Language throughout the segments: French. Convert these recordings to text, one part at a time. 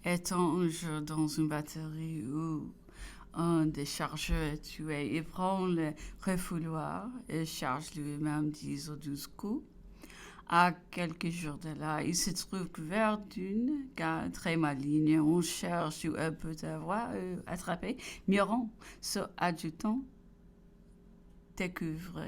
étant un jour dans une batterie où un des chargeurs est tué, il prend le refouloir et charge lui-même 10 ou 12 coups. À quelques jours de là, il se trouve couvert d'une garde très maligne. On cherche où elle peut avoir attrapé. Miron, ce adjutant, découvre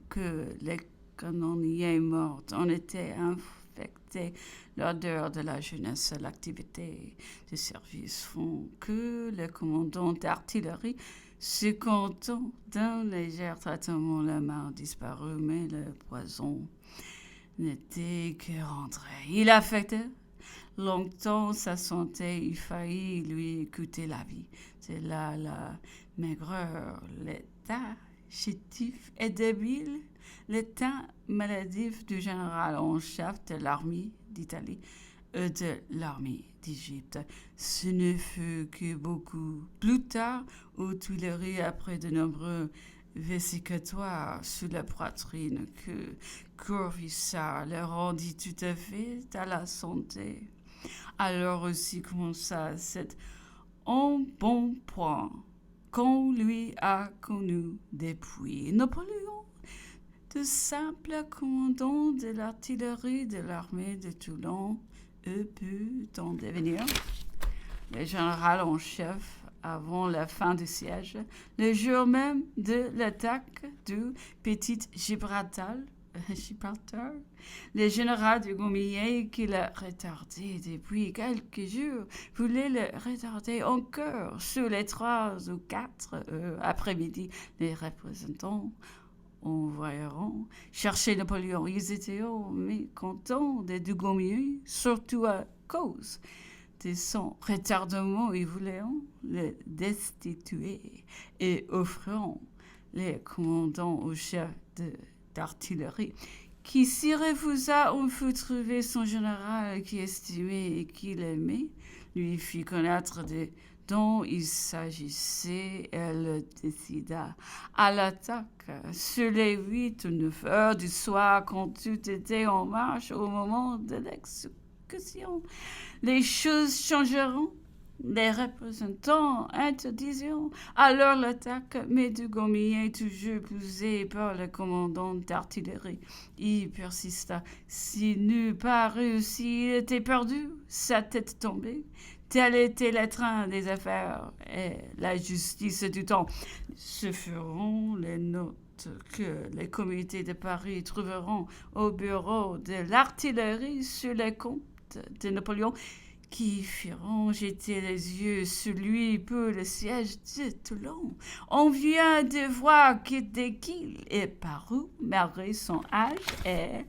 que les canonniers morts en étaient infectés. L'odeur de la jeunesse et l'activité de service font que le commandant d'artillerie se contente d'un léger traitement. La main disparut, mais le poison n'était que rentré. Il affectait longtemps sa santé, il faillit lui coûter la vie. C'est là la maigreur, l'état chétif et débile, l'état maladif du général en chef de l'armée d'Italie et de l'armée d'Égypte. Ce ne fut que beaucoup plus tard, aux Tuileries, après de nombreux vésicatoires sous la poitrine, que Corvissa le rendit tout à fait à la santé. Alors aussi commença cet embonpoint qu'on lui a connu depuis Napoléon, de simple commandant de l'artillerie de l'armée de Toulon, peut en devenir le général en chef avant la fin du siège, le jour même de l'attaque du Petit Gibraltar. Le général de Gommier, qui l'a retardé depuis quelques jours, voulait le retarder encore sur les 3 ou 4 après-midi. Les représentants envoyeront chercher Napoléon. Ils étaient mécontents de Dugommier, surtout à cause de son retardement. Ils voulaient le destituer et offrant les commandants au chef d'artillerie, qui s'y refusa. On fut trouver son général qui estimait et qui l'aimait, lui fit connaître dont il s'agissait. Elle décida à l'attaque sur les 8 ou 9 heures du soir, quand tout était en marche au moment de l'exécution. Les choses changeront. Les représentants interdiront alors l'attaque, mais Dugommier, toujours poussé par le commandant d'artillerie, y persista. S'il n'eût pas réussi, il était perdu, sa tête tombée. Tel était le train des affaires et la justice du temps. Ce feront les notes que les comités de Paris trouveront au bureau de l'artillerie sur les comptes de Napoléon, qui firont jeter les yeux sur lui pour le siège de Toulon. On vient de voir que dès qu'il est paru, malgré son âge et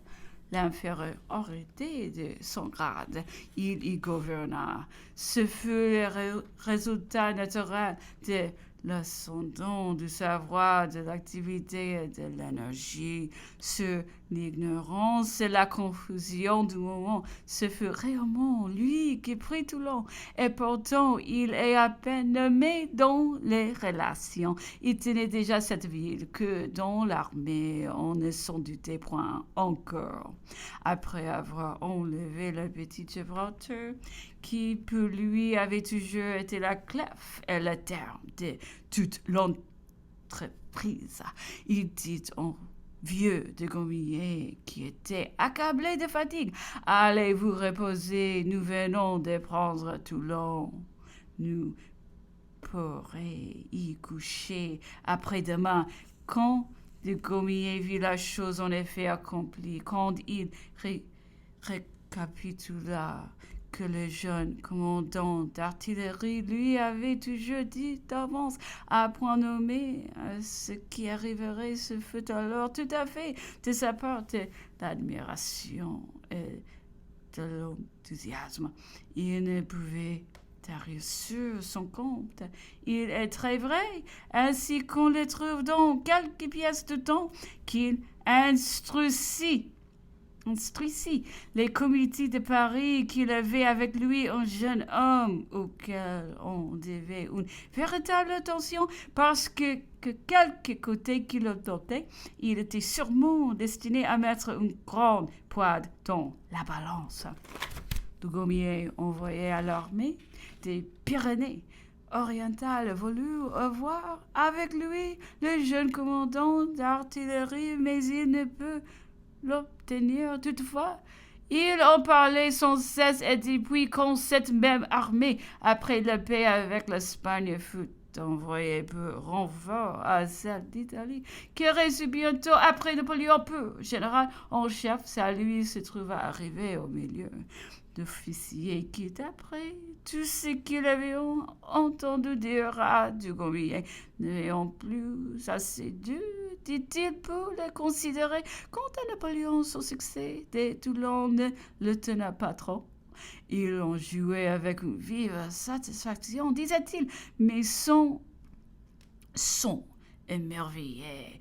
l'infériorité de son grade, il y gouverna. Ce fut le résultat naturel de l'ascendant du savoir, de l'activité et de l'énergie sur l'ignorance et la confusion du moment. Ce fut réellement lui qui prit Toulon, et pourtant il est à peine nommé dans les relations. Il tenait déjà cette ville que dans l'armée on ne s'en doutait point encore. Après avoir enlevé le petit Gibraltar, qui pour lui avait toujours été la clef et le terme de toute l'entreprise, il dit au vieux de Gommier, qui était accablé de fatigue: allez vous reposer, nous venons de prendre Toulon. Nous pourrons y coucher après-demain. Quand de Gommier vit la chose en effet accomplie, quand il récapitula que le jeune commandant d'artillerie lui avait toujours dit d'avance à point nommé ce qui arriverait, ce fut alors tout à fait de sa part de l'admiration et de l'enthousiasme. Il ne pouvait tarir sur son compte. Il est très vrai, ainsi qu'on le trouve dans quelques pièces de temps, qu'il instruisit les comités de Paris qu'il avait avec lui un jeune homme auquel on devait une véritable attention, parce que quelque côté qu'il adoptait, il était sûrement destiné à mettre une grande poids dans la balance. Dugommier envoyé à l'armée des Pyrénées orientales voulut avoir avec lui le jeune commandant d'artillerie, mais il ne peut l'obtenir toutefois. Il en parlait sans cesse et depuis quand cette même armée, après la paix avec l'Espagne, fut envoyée pour renfort à celle d'Italie, qui reçut bientôt après Napoléon peu général en chef, ça lui se trouva arrivé au milieu d'officiers qui, d'après tout ce qu'il avait entendu dire à Dugommier, n'ayant plus assez d'eux, dit-il, pour le considérer. Quant à Napoléon, son succès dès Toulon ne le tenait pas trop. Il en jouait avec une vive satisfaction, disait-il, mais son émerveillé.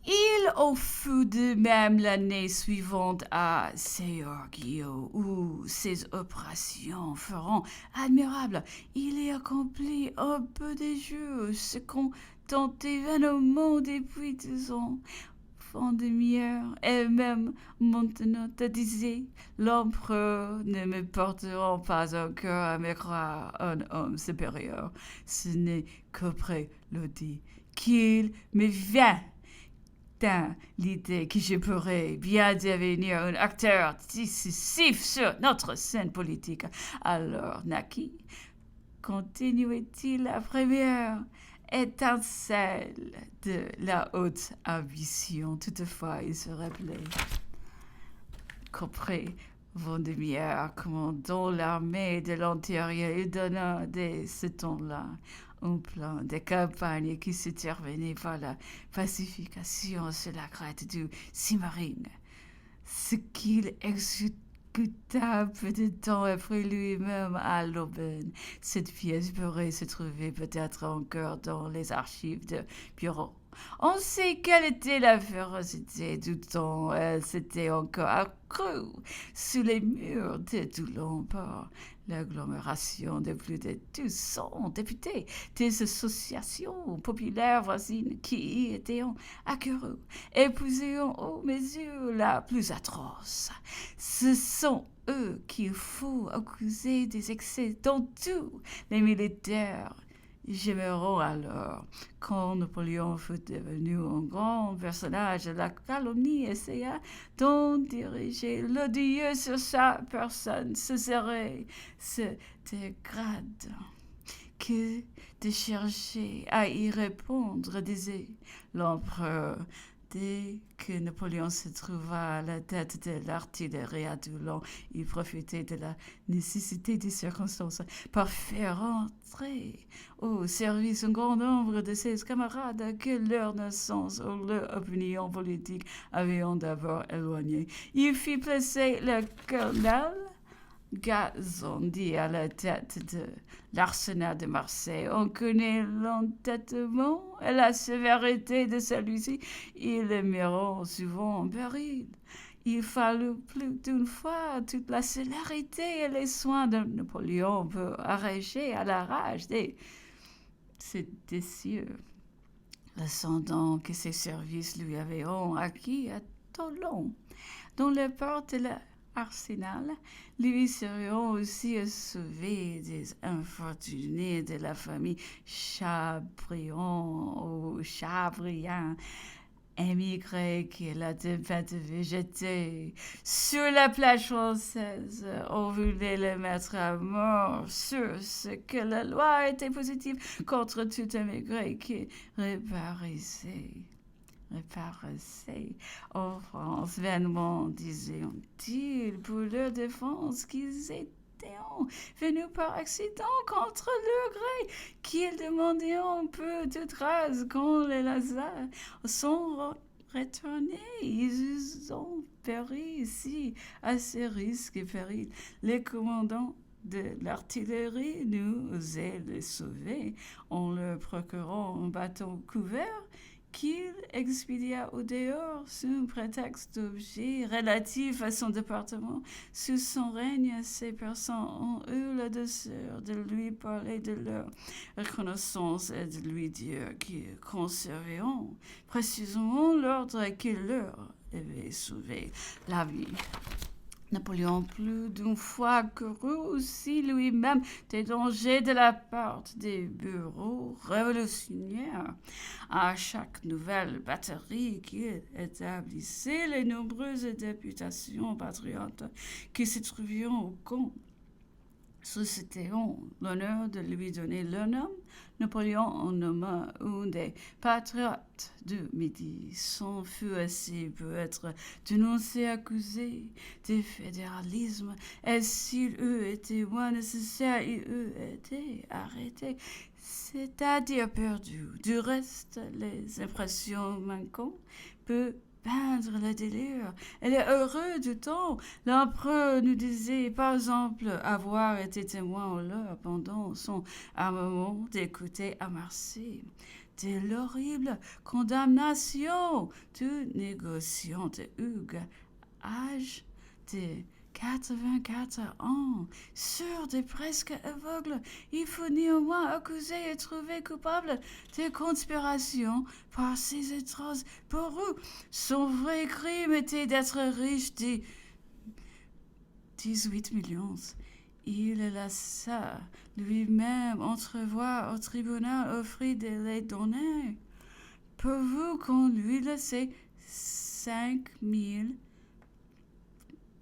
Il en fut de même l'année suivante à Seorgio, où ses opérations feront admirables. Il y accomplit un peu de jeu, ce qu'on tentait vainement depuis 2 ans. Vendémiaire et même maintenant disait, l'empereur ne me portera pas encore à me croire un homme supérieur. Ce n'est qu'après l'audit qu'il me vient dans l'idée que je pourrais bien devenir un acteur décisif sur notre scène politique. Alors naquit, continuait-il, la première étincelle de la haute ambition. Toutefois, il se rappelait qu'après Vendémiaire, commandant l'armée de l'intérieur, il donna dès ce temps-là un plan de campagne qui se terminait par la pacification sur la crête du Simmering, ce qu'il exécuta peu de temps après lui-même à l'aubaine. Cette pièce pourrait se trouver peut-être encore dans les archives de bureau. On sait quelle était la férocité du temps. Elle s'était encore accrue sous les murs de Toulon par l'agglomération de plus de 200 députés des associations populaires voisines qui y étaient accourus et pousaient aux mesures la plus atroce. Ce sont eux qu'il faut accuser des excès dont tous les militaires généraux alors, quand Napoléon fut devenu un grand personnage, la calomnie essaya d'en diriger l'odieux sur sa personne. Ce serait ce dégrade que de chercher à y répondre, disait l'empereur. Dès que Napoléon se trouva à la tête de l'artillerie à Toulon, il profitait de la nécessité des circonstances pour faire entrer au service un grand nombre de ses camarades que leur naissance ou leur opinion politique avaient d'abord éloignés. Il fit placer le colonel Gazondi à la tête de l'arsenal de Marseille. On connaît l'entêtement et la sévérité de celui-ci. Ils le mirent souvent en péril. Il fallut plus d'une fois toute la célérité et les soins de Napoléon pour arracher à la rage des séditieux l'ascendant que ses services lui avaient acquis à Toulon, dont les portes de l'arsenal lui serions aussi sauvés des infortunés de la famille Chabrion ou Chabrian, émigrés qui la tempête avait jeté sur la plage française. On voulait le mettre à mort sur ce que la loi était positive contre tout émigré qui reparaissait en France. Vainement disaient-ils pour leur défense qu'ils étaient venus par accident contre leur gré, qu'ils demandaient un peu de grâce quand les Lazars sont retournés. Ils ont péri ici à ces risques et périls. Les commandants de l'artillerie nous aient les sauvés en leur procurant un bâton couvert qu'il expédia au dehors sous prétexte d'objets relatifs à son département. Sous son règne, ces personnes ont eu la douceur de lui parler de leur reconnaissance et de lui dire qu'ils conserveront précisément l'ordre qui leur avait sauvé la vie. Napoléon plus d'une fois couru aussi lui-même des dangers de la part des bureaux révolutionnaires. À chaque nouvelle batterie qu'il établissait, les nombreuses députations patriotes qui se trouvaient au camp susciteront l'honneur de lui donner le nom. Napoléon en nomma un des patriotes du Midi. Son fut assez peut être dénoncé, accusé de fédéralisme, et s'il eût été moins nécessaire, il eût été arrêté, c'est-à-dire perdu. Du reste, les impressions manquantes peuvent peindre le délire. Elle est heureux du temps. L'empereur nous disait, par exemple, avoir été témoin en l'heure pendant son armement d'écouter à Marseille de l'horrible condamnation du négociant de Hugues, âge de 84 ans, sûr de presque aveugle. Il faut néanmoins accuser et trouver coupable de conspiration par ces atroces bourreaux. Son vrai crime était d'être riche de 18 millions. Il laissa lui-même entrevoir au tribunal offrir de les donner. Pourvu qu'on lui laissait 5 000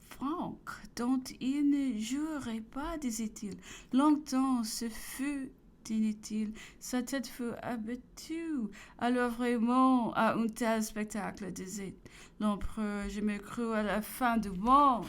francs, dont il ne jouerait pas, disait-il. Longtemps, ce fut inutile. Sa tête fut abattue. Alors vraiment, à un tel spectacle, disait l'empereur, je me crus à la fin du monde.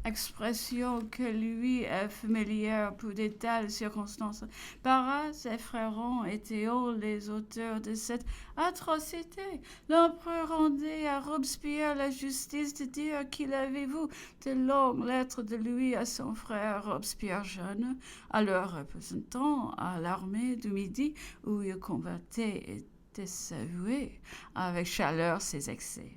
Expression que lui est familière pour de telles circonstances. Barras et Fréron étaient les auteurs de cette atrocité. L'empereur rendait à Robespierre la justice de dire qu'il avait vu de longues lettres de lui à son frère Robespierre jeune, alors représentant à l'armée du Midi où il combattait et désavouait avec chaleur ses excès.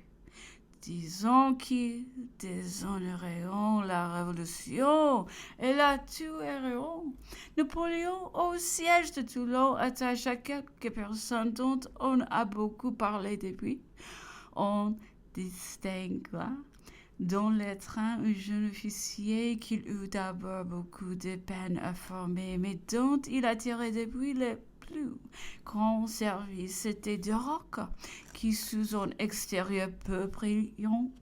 Disons qu'ils déshonoreront la Révolution et la tueront. Napoléon, au siège de Toulon, attacha quelques personnes dont on a beaucoup parlé depuis. On distingua dans les trains un jeune officier qu'il eut d'abord beaucoup de peine à former, mais dont il attirait depuis le plus grand service. C'était Duroc, qui sous un extérieur peu brillant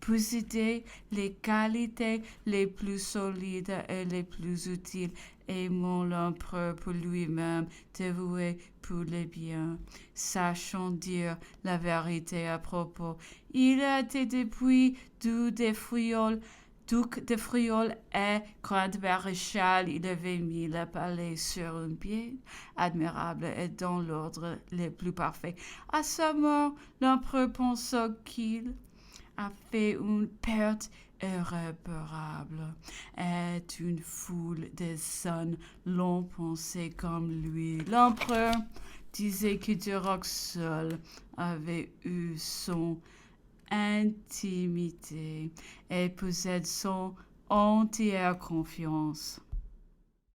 possédait les qualités les plus solides et les plus utiles, aimant l'empereur pour lui-même, dévoué pour les biens, sachant dire la vérité à propos. Il était depuis duc de Friol et grand maréchal. Il avait mis le palais sur un pied admirable et dans l'ordre le plus parfait. À sa mort, l'empereur pensa qu'il a fait une perte irréparable, et une foule de sons l'ont pensé comme lui. L'empereur disait que Duroc seul avait eu son intimité et possède son entière confiance.